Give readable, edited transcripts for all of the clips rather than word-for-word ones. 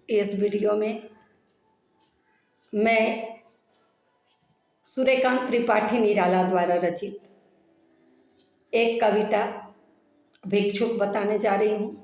इस वीडियो में मैं सूर्यकांत त्रिपाठी निराला द्वारा रचित एक कविता भिक्षुक बताने जा रही हूँ।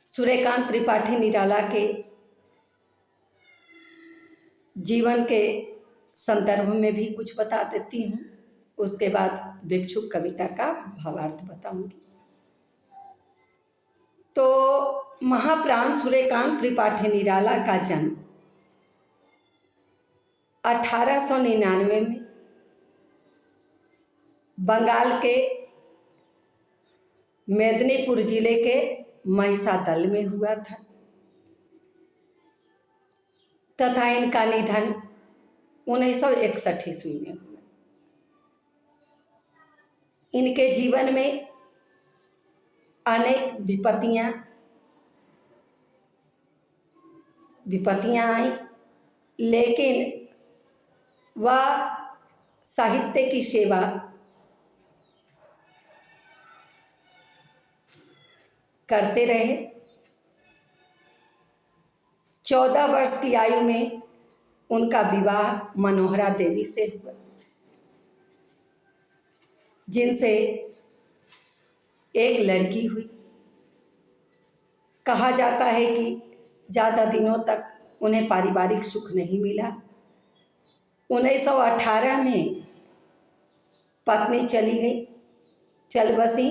सूर्यकांत त्रिपाठी निराला के जीवन के संदर्भ में भी कुछ बता देती हूँ, उसके बाद भिक्षुक कविता का भावार्थ बताऊंगी। तो महाप्राण सूर्यकांत त्रिपाठी निराला का जन्म 1899 में बंगाल के मेदिनीपुर जिले के महिषादल में हुआ था तथा इनका निधन 1961 ईस्वी में हुआ। इनके जीवन में अनेक विपत्तियां आई, लेकिन वह साहित्य की सेवा करते रहे। 14 वर्ष की आयु में उनका विवाह मनोहरा देवी से हुआ, जिनसे एक लड़की हुई। कहा जाता है कि ज़्यादा दिनों तक उन्हें पारिवारिक सुख नहीं मिला। 1918 में पत्नी चल बसी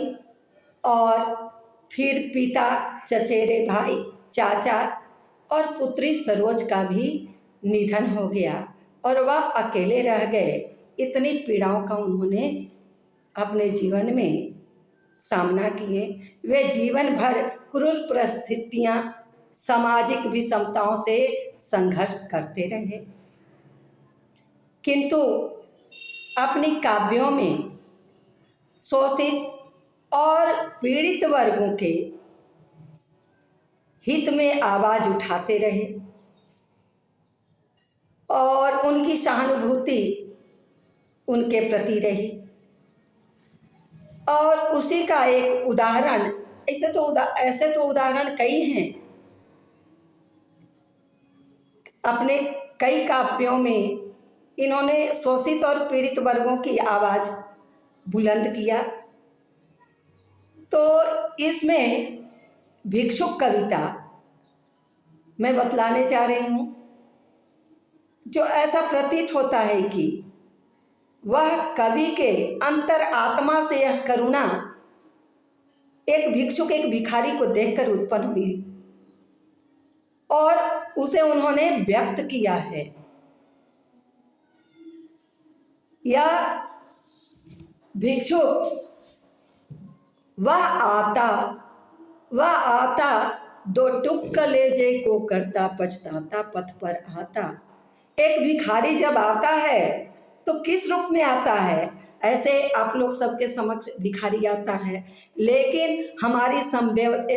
और फिर पिता, चचेरे भाई, चाचा और पुत्री सरोज का भी निधन हो गया और वह अकेले रह गए। इतनी पीड़ाओं का उन्होंने अपने जीवन में सामना किए। वे जीवन भर क्रूर परिस्थितियां, सामाजिक विषमताओं से संघर्ष करते रहे, किंतु अपनी काव्यों में शोषित और पीड़ित वर्गों के हित में आवाज उठाते रहे और उनकी सहानुभूति उनके प्रति रही। और उसी का एक उदाहरण, ऐसे तो उदाहरण कई हैं। अपने कई काव्यों में इन्होंने शोषित और पीड़ित वर्गों की आवाज़ बुलंद किया। तो इसमें भिक्षुक कविता मैं बतलाने जा रही हूँ, जो ऐसा प्रतीत होता है कि वह कवि के अंतर आत्मा से यह करुणा एक भिक्षुक, एक भिखारी को देखकर उत्पन्न हुई और उसे उन्होंने व्यक्त किया है। यह भिक्षुक वह आता दो टुक कलेजे को करता पछताता पथ पर आता। एक भिखारी जब आता है तो किस रूप में आता है? ऐसे आप लोग सबके समक्ष भिखारी आता है, लेकिन हमारी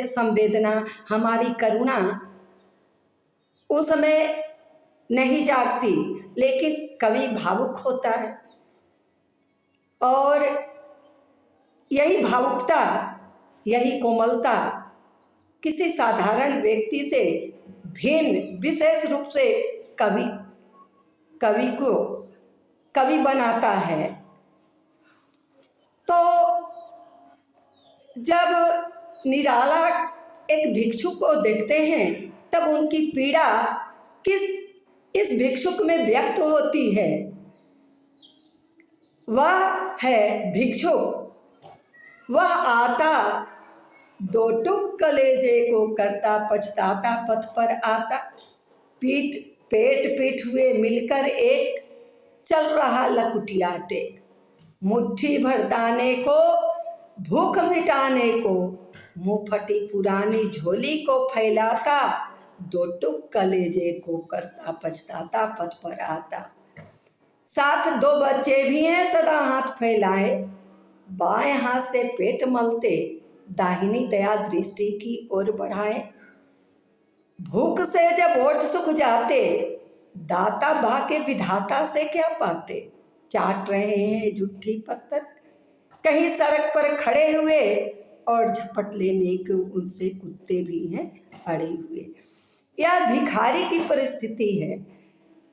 संवेदना, हमारी करुणा उस समय नहीं जागती, लेकिन कवि भावुक होता है और यही भावुकता, यही कोमलता किसी साधारण व्यक्ति से भिन्न, विशेष रूप से कवि को कवि बनाता है। तो जब निराला एक भिक्षुक को देखते हैं तब उनकी पीड़ा इस भिक्षुक में व्यक्त होती है। वह है भिक्षुक, वह आता दो टुक कलेजे को करता पछताता पथ पर आता। पेट पीठ हुए मिलकर एक, चल रहा लकुटिया टेक। मुट्ठी भर दाने को, भूख मिटाने को, मुँह फटी पुरानी झोली को फैलाता। दो टुक कलेजे को करता पछताता पथ पर आता। साथ 2 बच्चे भी हैं सदा हाथ फैलाए, बाएं हाथ से पेट मलते, दाहिनी दया दृष्टि की ओर बढ़ाए। भूख से जब ओठ सूख जाते, दाता भाके विधाता से क्या पाते। चाट रहे हैं झूठी पत्थर, कहीं सड़क पर खड़े हुए और झपट लेने को उनसे कुत्ते भी हैं अड़े हुए। यह भिखारी की परिस्थिति है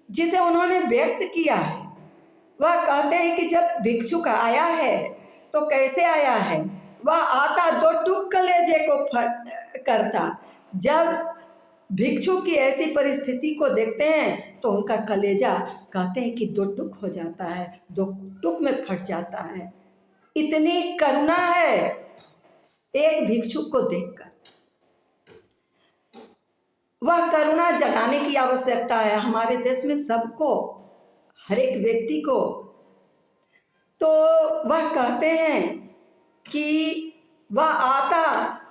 जिसे उन्होंने व्यक्त किया है। वह कहते हैं कि जब भिक्षुक आया है तो कैसे आया है, वह आता दो टूक कलेजे को करता। जब भिक्षुक की ऐसी परिस्थिति को देखते हैं तो उनका कलेजा कहते हैं कि दो टुक हो जाता है, दो टुक में फट जाता है। इतनी करुणा है एक भिक्षुक को देखकर। वह करुणा जगाने की आवश्यकता है हमारे देश में सबको, हर एक व्यक्ति को। तो वह कहते हैं कि वह आता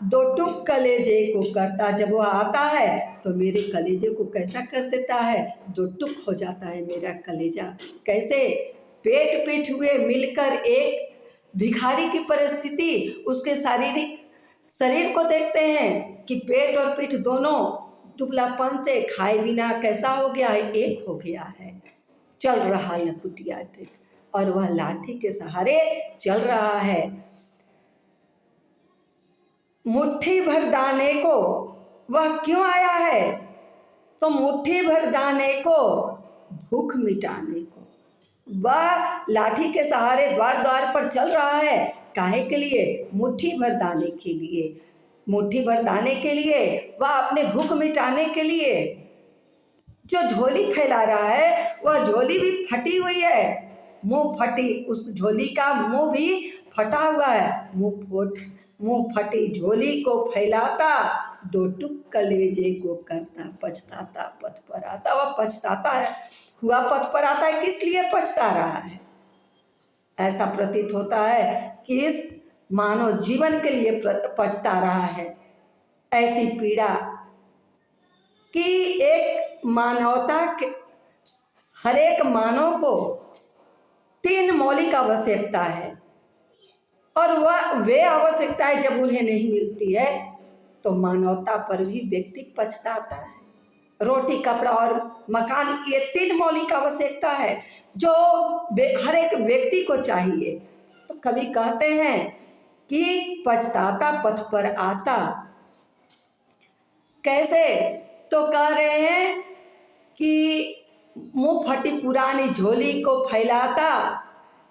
दो टुक कलेजे को करता। जब वह आता है तो मेरे कलेजे को कैसा कर देता है, दो टुक हो जाता है मेरा कलेजा। कैसे पेट पीठ हुए मिलकर एक भिखारी की परिस्थिति, उसके शारीरिक शरीर को देखते हैं कि पेट और पीठ दोनों दुबलापन से खाए बिना कैसा हो गया है, एक हो गया है। चल रहा लकुटिया टिक, और वह लाठी के सहारे चल रहा है। मुट्ठी भर दाने को वह क्यों आया है, तो मुट्ठी भर दाने को भूख मिटाने को। वह लाठी के सहारे द्वार द्वार पर चल रहा है, काहे के लिए, मुट्ठी भर दाने के लिए। मुट्ठी भर दाने के लिए, वह अपने भूख मिटाने के लिए। जो झोली फैला रहा है वह झोली भी फटी हुई है, मुंह फटी, उस झोली का मुंह भी फटा हुआ है। मुंह फटी झोली को फैलाता, दो टुक कलेजे को करता, पछताता पथ पर आता। वह पछताता है, हुआ पथ पर आता है, किस लिए पछता रहा है। ऐसा प्रतीत होता है कि इस मानव जीवन के लिए पछता रहा है। ऐसी पीड़ा कि एक मानवता के हर एक मानव को तीन मौलिक आवश्यकता है, और वह वे आवश्यकताएं जब उन्हें नहीं मिलती है तो मानवता पर भी व्यक्ति पछताता है। रोटी, कपड़ा और मकान, ये तीन मौलिक आवश्यकता है जो हर एक व्यक्ति को चाहिए। तो कवि कहते हैं कि पछताता पथ पर आता। कैसे, तो कह रहे हैं कि मुंह फटी पुरानी झोली को फैलाता,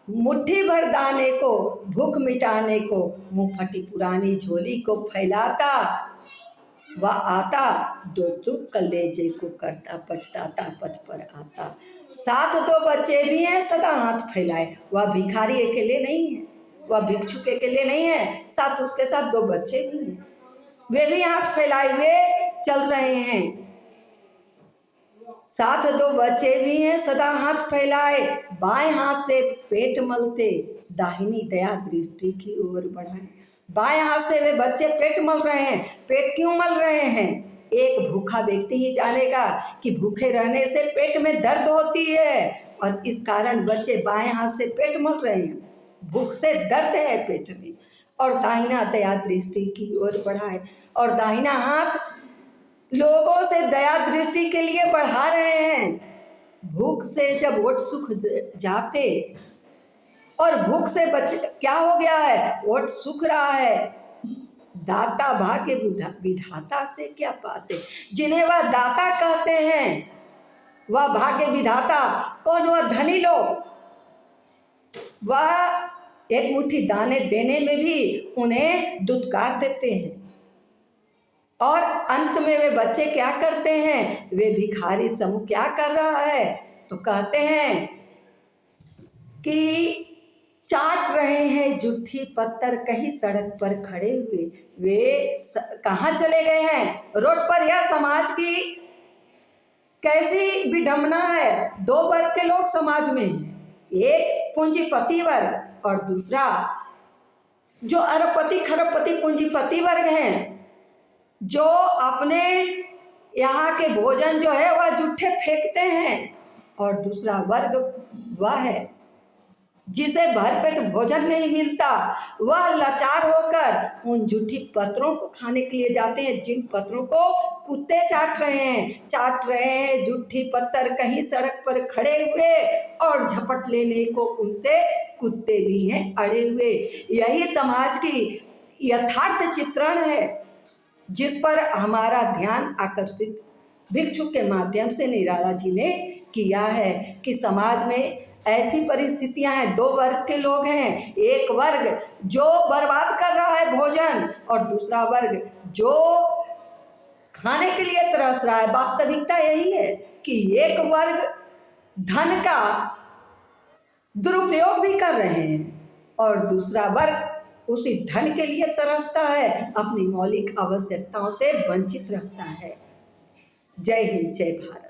मुट्ठी भर दाने को भूख मिटाने को, मुंह फटी पुरानी झोली को फैलाता। वह आता दो टुक कलेजे को करता, पछताता पथ पर आता। साथ दो बच्चे भी हैं सदा हाथ फैलाए। वह भिखारी अकेले नहीं है, वह भिक्षुक अकेले नहीं है, साथ उसके साथ दो बच्चे भी हैं, वे भी हाथ फैलाए हुए चल रहे हैं। साथ दो बच्चे भी हैं सदा हाथ फैलाए, बाएं हाथ से पेट मलते, दाहिनी दया दृष्टि की ओर बढ़ाए। बाएं हाथ से वे बच्चे पेट मल रहे हैं। पेट क्यों मल रहे हैं, एक भूखा व्यक्ति ही जानेगा कि भूखे रहने से पेट में दर्द होती है, और इस कारण बच्चे बाएं हाथ से पेट मल रहे हैं। भूख से दर्द है पेट में। और दाहिना दया दृष्टि की ओर बढ़ाए, और दाहिना हाथ लोगों से दया दृष्टि के लिए बढ़ा रहे हैं। भूख से जब ओट सूख जाते, और भूख से बच्चे क्या हो गया है, ओट सूख रहा है, दाता भाग्य विधाता से क्या पाते। जिन्हें वह दाता कहते हैं वह भाग्य विधाता कौन, वह धनी लोग। वह एक मुट्ठी दाने देने में भी उन्हें दुत्कार देते हैं, और अंत में वे बच्चे क्या करते हैं, वे भिखारी समूह क्या कर रहा है, तो कहते हैं कि चाट रहे हैं जूठी पत्थर कहीं सड़क पर खड़े हुए। वे कहाँ चले गए हैं, रोड पर। यह समाज की कैसी विडंबना है। दो वर्ग के लोग समाज में हैं, एक पूंजीपति वर्ग और दूसरा जो अरबपति खरबपति पूंजीपति वर्ग हैं, जो अपने यहाँ के भोजन जो है वह जूठे फेंकते हैं, और दूसरा वर्ग वह है जिसे भरपेट भोजन नहीं मिलता। वह लाचार होकर उन जूठी पत्रों को खाने के लिए जाते हैं, जिन पत्रों को कुत्ते चाट रहे हैं जूठी पत्थर कहीं सड़क पर खड़े हुए, और झपट लेने को उनसे कुत्ते भी हैं अड़े हुए। यही समाज की यथार्थ चित्रण है। जिस पर हमारा ध्यान आकर्षित भिक्षुक के माध्यम से निराला जी ने किया है कि समाज में ऐसी परिस्थितियां हैं, दो वर्ग के लोग हैं। एक वर्ग जो बर्बाद कर रहा है भोजन और दूसरा वर्ग जो खाने के लिए तरस रहा है। वास्तविकता यही है कि एक वर्ग धन का दुरुपयोग भी कर रहे हैं और दूसरा वर्ग उसी धन के लिए तरसता है, अपनी मौलिक आवश्यकताओं से वंचित रहता है। जय हिंद, जय भारत।